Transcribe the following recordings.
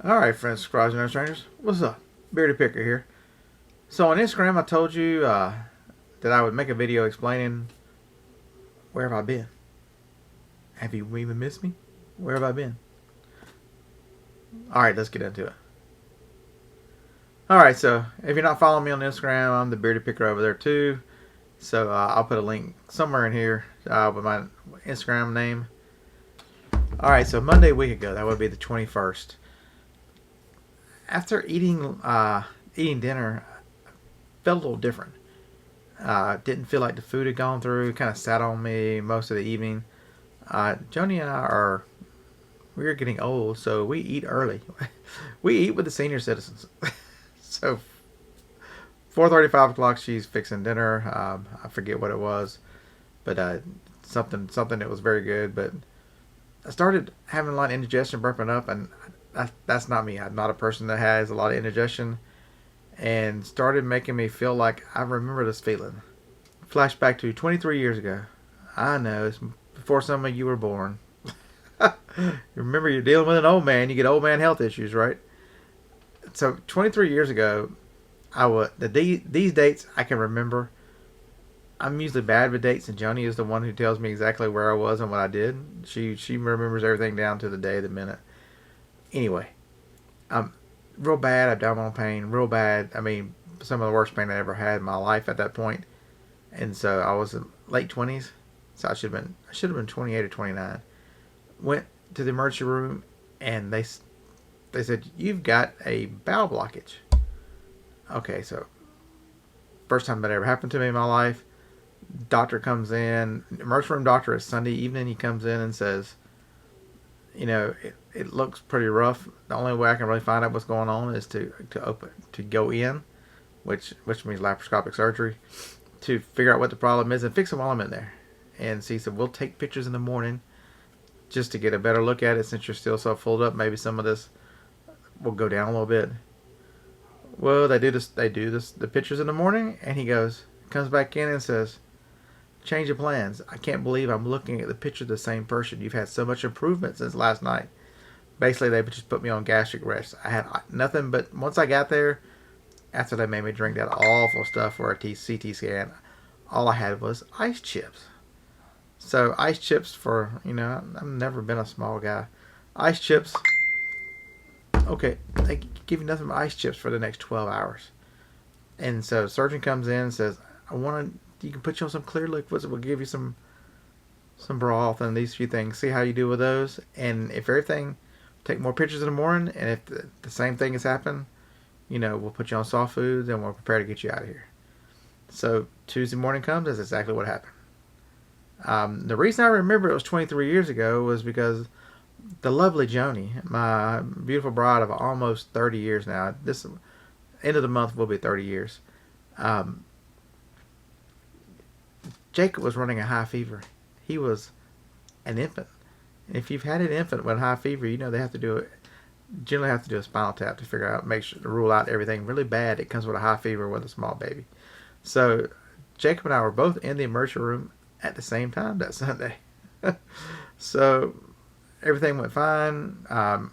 Alright, friends, subscribers, and strangers. What's up? Bearded Picker here. So on Instagram, I told you that I would make a video explaining where have I been. Have you even missed me? Where have I been? Alright, let's get into it. Alright, so if you're not following me on Instagram, I'm the Bearded Picker over there too. So I'll put a link somewhere in here with my Instagram name. Alright, so Monday a week ago, that would be the 21st. After eating dinner, I felt a little different. Didn't feel like the food had gone through. Kind of sat on me most of the evening. Joni and I we're getting old, so we eat early. We eat with the senior citizens. So 4:30, 5 o'clock, she's fixing dinner. I forget what it was, but something that was very good. But I started having a lot of indigestion, burping up, and that's not me. I'm not a person that has a lot of indigestion, and started making me feel like I remember this feeling. Flashback to 23 years ago. I know, it's before some of you were born. You remember, you're dealing with an old man. You get old man health issues, right? So 23 years ago, these dates I can remember. I'm usually bad with dates, and Joni is the one who tells me exactly where I was and what I did. She remembers everything down to the day, the minute. Anyway, real bad abdominal pain, real bad. I mean, some of the worst pain I ever had in my life at that point. And so I was in late 20s, so I should have been 28 or 29. Went to the emergency room, and they said, "You've got a bowel blockage." Okay, so first time that ever happened to me in my life. Doctor comes in, emergency room doctor is Sunday evening. He comes in and says, it looks pretty rough. The only way I can really find out what's going on is to go in, which means laparoscopic surgery, to figure out what the problem is and fix it while I'm in there. And so he said, we'll take pictures in the morning just to get a better look at it, since you're still so full up. Maybe some of this will go down a little bit. Well, they do the pictures in the morning, and he comes back in and says, change of plans. I can't believe I'm looking at the picture of the same person. You've had so much improvement since last night. Basically, they just put me on gastric rest. I had nothing but, once I got there, after they made me drink that awful stuff for a CT scan, all I had was ice chips. So ice chips I've never been a small guy. Ice chips, okay, they give you nothing but ice chips for the next 12 hours. And so the surgeon comes in and says, you can put you on some clear liquids. We'll give you some broth and these few things. See how you do with those. And if everything, take more pictures in the morning. And if the same thing has happened, we'll put you on soft foods and we'll prepare to get you out of here. So Tuesday morning comes. That's exactly what happened. The reason I remember it was 23 years ago was because the lovely Joni, my beautiful bride of almost 30 years now. This end of the month will be 30 years. Jacob was running a high fever. He was an infant. And if you've had an infant with high fever, they generally have to do a spinal tap to figure out, make sure to rule out everything really bad that comes with a high fever with a small baby. So Jacob and I were both in the emergency room at the same time that Sunday. So everything went fine. I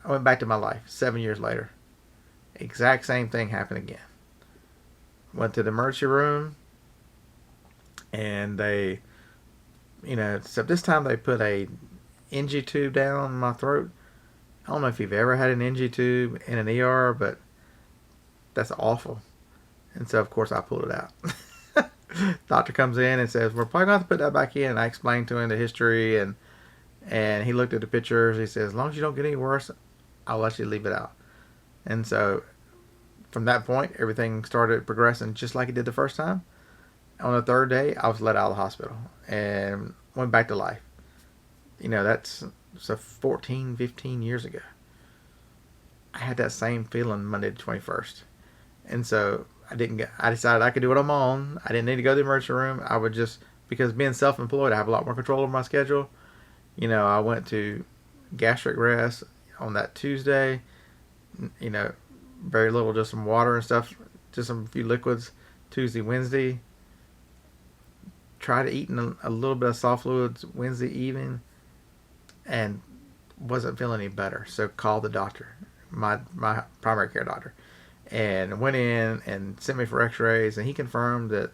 went back to my life 7 years later. Exact same thing happened again. Went to the emergency room, and they, except this time they put a NG tube down my throat. I don't know if you've ever had an NG tube in an ER, but that's awful. And so, of course, I pulled it out. Doctor comes in and says, we're probably going to have to put that back in. And I explained to him the history, and he looked at the pictures. He says, as long as you don't get any worse, I'll let you leave it out. And so from that point, everything started progressing just like it did the first time. On the third day, I was let out of the hospital and went back to life. That's 14, 15 years ago. I had that same feeling Monday the 21st. And so I decided I could do it on my own. I didn't need to go to the emergency room. I would just, because being self-employed, I have a lot more control over my schedule. I went to gastric rest on that Tuesday. Very little, just some water and stuff, just some few liquids. Tuesday, Wednesday. Tried eating a little bit of soft fluids Wednesday evening, and wasn't feeling any better. So called the doctor. my primary care doctor, and went in and sent me for X-rays, and he confirmed that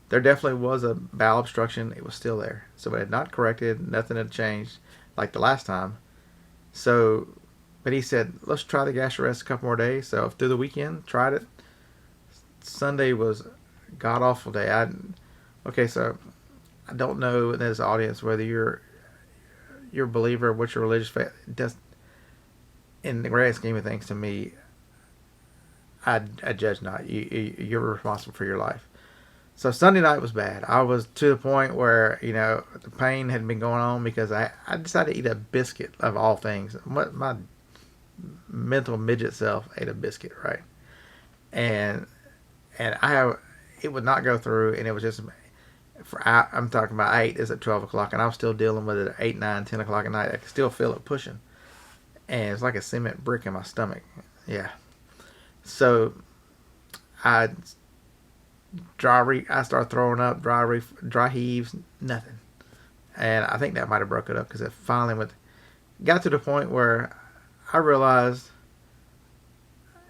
there definitely was a bowel obstruction. It was still there, so it had not corrected. Nothing had changed like the last time. So, but he said, let's try the gastrorest a couple more days. So through the weekend, tried it. Sunday was a god awful day. Okay, so I don't know in this audience whether you're a believer, what your religious faith does. In the grand scheme of things, to me, I judge not. You're responsible for your life. So Sunday night was bad. I was to the point where, the pain had been going on because I decided to eat a biscuit of all things. My mental midget self ate a biscuit, right? And it would not go through, and it was just I'm talking about I ate this at 12 o'clock, and I was still dealing with it at 8, 9, 10 o'clock at night. I could still feel it pushing, and it's like a cement brick in my stomach. Yeah. So I started throwing up, dry heaves, nothing. And I think that might have broke it up because it finally got to the point where I realized,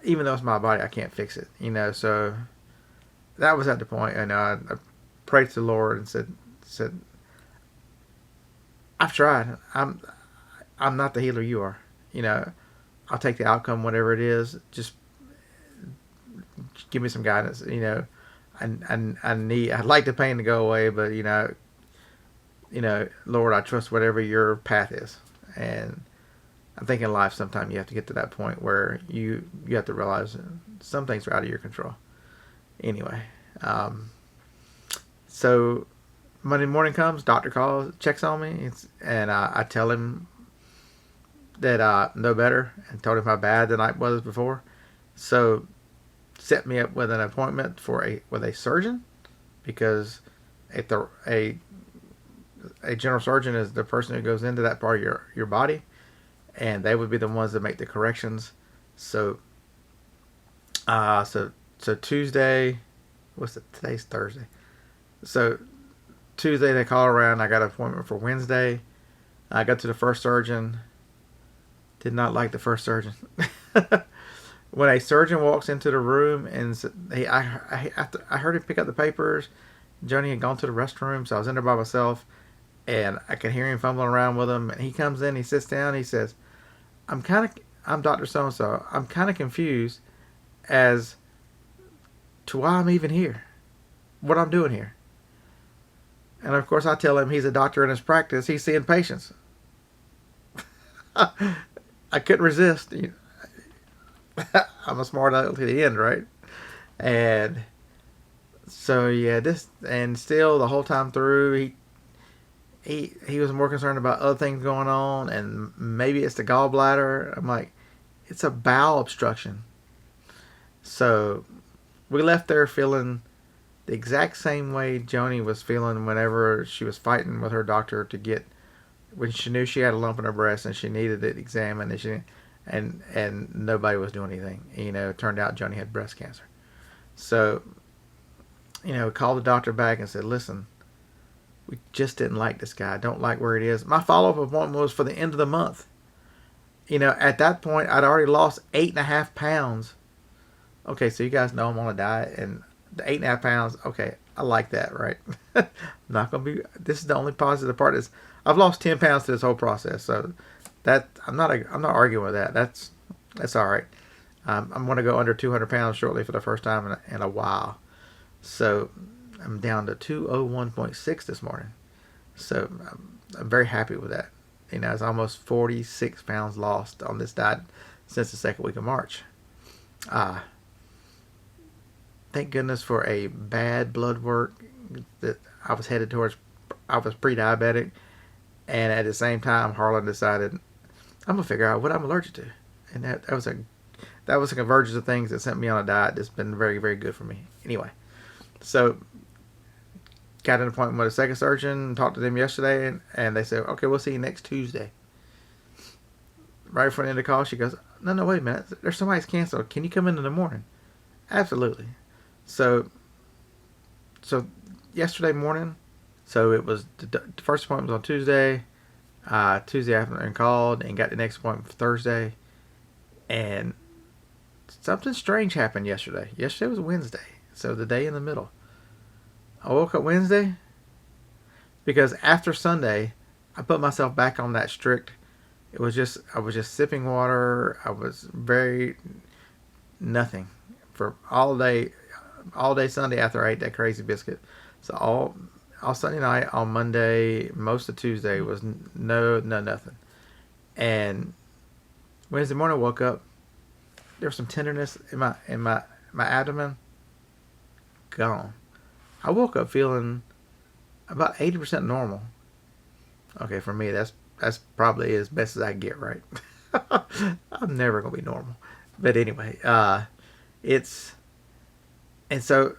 even though it's my body, I can't fix it, so that was at the point, I prayed to the Lord and said, I've tried. I'm not the healer you are. I'll take the outcome, whatever it is. Just give me some guidance. I'd like the pain to go away, but Lord, I trust whatever your path is. And I think in life, sometimes you have to get to that point where you have to realize some things are out of your control. Anyway, so Monday morning comes, doctor calls, checks on me, and I tell him that I know better, and told him how bad the night was before. So set me up with an appointment with a surgeon, because a general surgeon is the person who goes into that part of your body, and they would be the ones that make the corrections. So so Tuesday, today's Thursday. So Tuesday they call around. I got an appointment for Wednesday. I got to the first surgeon. Did not like the first surgeon. When a surgeon walks into the room and I heard him pick up the papers. Joni had gone to the restroom, so I was in there by myself, and I could hear him fumbling around with him. And he comes in, he sits down, he says, I'm Dr. So-and-so. I'm kind of confused as to why I'm even here, what I'm doing here. And of course I tell him he's a doctor in his practice. He's seeing patients. I couldn't resist. I'm a smart aleck to the end, right? And so and still the whole time through, he was more concerned about other things going on, and maybe it's the gallbladder. I'm like, it's a bowel obstruction. So we left there feeling the exact same way Joni was feeling whenever she was fighting with her doctor when she knew she had a lump in her breast and she needed it examined, and nobody was doing anything. It turned out Joni had breast cancer. So, called the doctor back and said, listen, we just didn't like this guy. I don't like where it is. My follow-up appointment was for the end of the month. At that point, I'd already lost 8.5 pounds. Okay, so you guys know I'm on a diet, and the 8.5 pounds, okay, I like that, right? I'm not going to be, this is the only positive part is I've lost 10 pounds to this whole process. So that, I'm not arguing with that. That's all right. I'm going to go under 200 pounds shortly for the first time in a while. So I'm down to 201.6 this morning. So I'm very happy with that. It's almost 46 pounds lost on this diet since the second week of March. Thank goodness for a bad blood work that I was headed towards. I was pre-diabetic, and at the same time, Harlan decided I'm gonna figure out what I'm allergic to, and that was a convergence of things that sent me on a diet that's been very, very good for me. Anyway, so got an appointment with a second surgeon. Talked to them yesterday, and they said, okay, we'll see you next Tuesday. Right before the end of the call, she goes, no, wait a minute. There's somebody's canceled. Can you come in the morning? Absolutely. So yesterday morning, so it was the first appointment was on Tuesday. Tuesday afternoon called and got the next appointment for Thursday. And something strange happened yesterday. Yesterday was Wednesday, so the day in the middle. I woke up Wednesday because after Sunday, I put myself back on that strict. I was just sipping water. I was very nothing for all day Sunday after I ate that crazy biscuit. So all Sunday night, on Monday, most of Tuesday was no nothing. And Wednesday morning, I woke up. There was some tenderness in my abdomen. Gone. I woke up feeling about 80% normal. Okay, for me, that's probably as best as I get, right? I'm never gonna be normal. But anyway, it's and so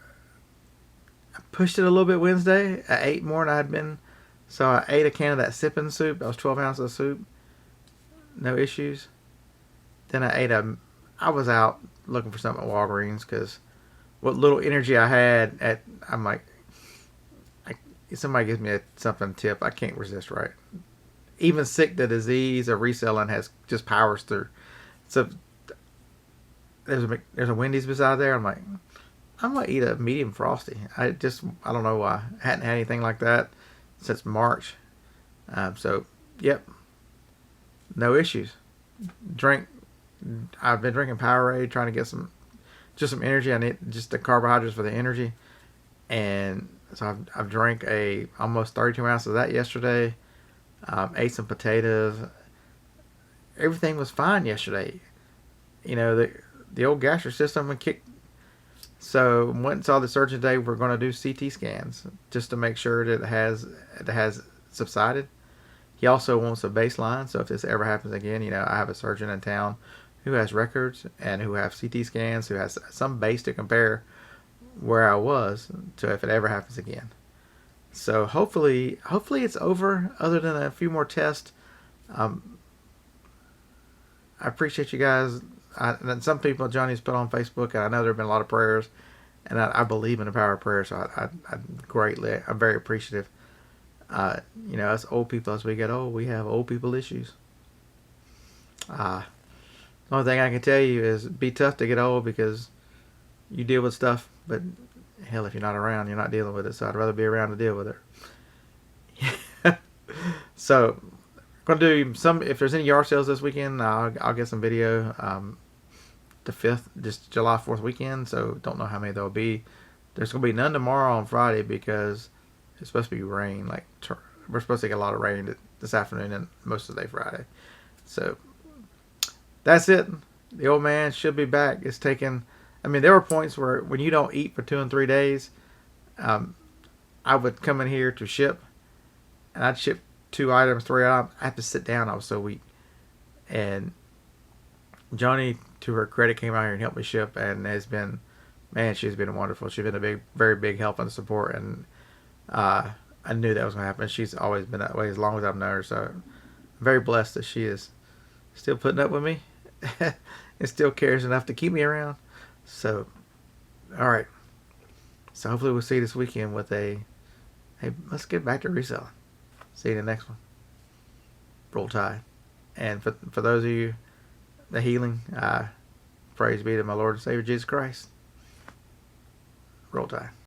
I pushed it a little bit Wednesday. I ate more than I'd been. So I ate a can of that sipping soup. That was 12 ounces of soup. No issues. Then I was out looking for something at Walgreens because what little energy I had I'm like, if somebody gives me something tip, I can't resist, right? Even sick, the disease of reselling has just powers through. So there's a Wendy's beside there. I'm like, I'm gonna eat a medium frosty. I don't know why. I hadn't had anything like that since March. So yep, no issues. Drink. I've been drinking Powerade, trying to get some energy. I need just the carbohydrates for the energy, and so I've drank almost 32 ounces of that yesterday. Ate some potatoes. Everything was fine yesterday. You know, the old gastric system would kick. So went and saw the surgeon today. We're going to do CT scans just to make sure that it has subsided. He also wants a baseline. So if this ever happens again, you know, I have a surgeon in town who has records and who have CT scans, who has some base to compare where I was to if it ever happens again. So hopefully it's over. Other than a few more tests, I appreciate you guys. And some people Johnny's put on Facebook, and I know there have been a lot of prayers, and I believe in the power of prayer. So I'm very appreciative. You know, us old people, as we get old, we have old people issues. The only thing I can tell you is be tough to get old because you deal with stuff, but hell, if you're not around, you're not dealing with it. So I'd rather be around to deal with it. So, going to do some. If there's any yard sales this weekend, I'll get some video. The 5th, just July 4th weekend. So don't know how many there'll be. There's going to be none tomorrow on Friday because it's supposed to be rain. Like we're supposed to get a lot of rain this afternoon and most of the day Friday. So that's it. The old man should be back. It's taken. I mean, there were points where when you don't eat for 2 and 3 days, I would come in here to ship, and I'd ship 2 items, 3 items. I had to sit down. I was so weak. And Johnny, to her credit, came out here and helped me ship, and she's been wonderful. She's been a very big help and support, and I knew that was going to happen. She's always been that way as long as I've known her. So I'm very blessed that she is still putting up with me and still cares enough to keep me around. So, all right. So hopefully we'll see you this weekend with hey, let's get back to reselling. See you in the next one. Roll Tide. And for those of you, the healing, praise be to my Lord and Savior Jesus Christ. Roll Tide.